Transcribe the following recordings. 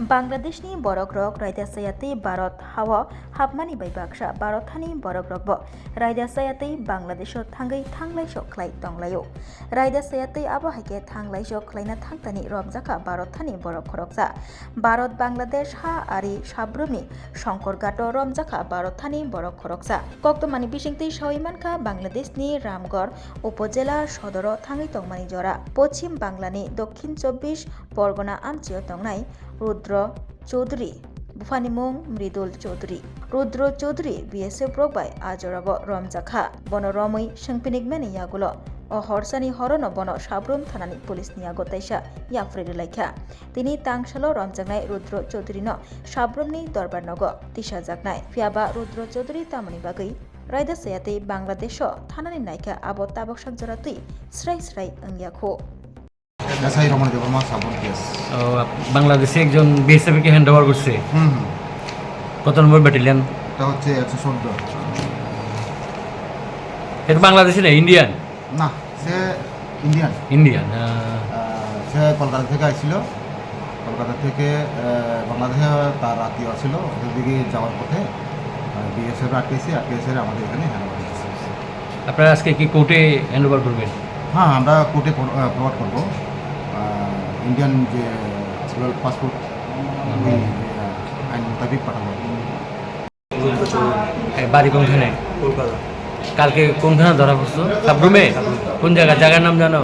बांग्लादेशनि बर'क रायदासायातै भारत हावा हाबमानि बै बाक्सा भारतहानि बर'क रायदासायातै बांग्लादेशआव थांगै थांलाय सख्लाय दंलायो रायदासायातै आबहायके थांलाय सख्लायना थांतानि रमजाखा भारतहानि बर'क खरकसा भारत बांग्लादेश हा आरि साब्रुमनि शंकरघाट रमजाखा भारतहानि बर'क खरकसा कक्तमानि बिसिंतै सयमानखा बांग्लादेशनि रामगढ़ उपजेला सदर थांगै तंमानि जरा पश्चिम बांलानि दक्षिण 24 परगना आमचियाव तंनाय रुद्र चौधरी बुफानि मुं मृदुल चौधरी रुद्र चौधरी BSF ब्रकबाय आजराब रमजाखा बन रमै सोंपिनिकमेनि यागुल o horsani horono bono sabrum thanani pulis ni agotaisa yapfrede laikha tini tangshalo romjangnai rudro chaudhuri no sabrumni darbar nogo tisha jaknai fiaba rudro chaudhuri tamani bagai raida sayate bangladesh thanani naikha abo taboksak joratui srai angyakho Desai Raman Debbarma সাবন case বাংলাদেশে একজন BSF কে hand over করছে কত নম্বর battalion এটা হচ্ছে 114 এটা বাংলাদেশি না Indian না সে ইন্ডিয়ান ইন্ডিয়ান সে কলকাতা থেকে আসছিল কলকাতা থেকে বাংলাদেশে তার আত্মীয় ছিল ওদের দিকে যাওয়ার পথে বিএসএফ আটকেছে আমাদের এখানে হ্যান্ড ওভার করছে আপনারা আজকে কি কোর্টে হ্যান্ড ওভার করবেন হ্যাঁ আমরা কোর্টে ফরওয়ার্ড করবো ইন্ডিয়ান যে পাসপোর্ট আইন মোতাবেক পাঠাবো বাড়ি কোনখানে কলকাতা কালকে কোনখানে ধরা পড়ছো সাবরুমে কোন জায়গার নাম জানো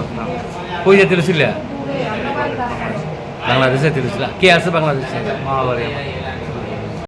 কই যেতে ছিল বাংলাদেশে ছিল কে আছে বাংলাদেশে মামাবাড়ি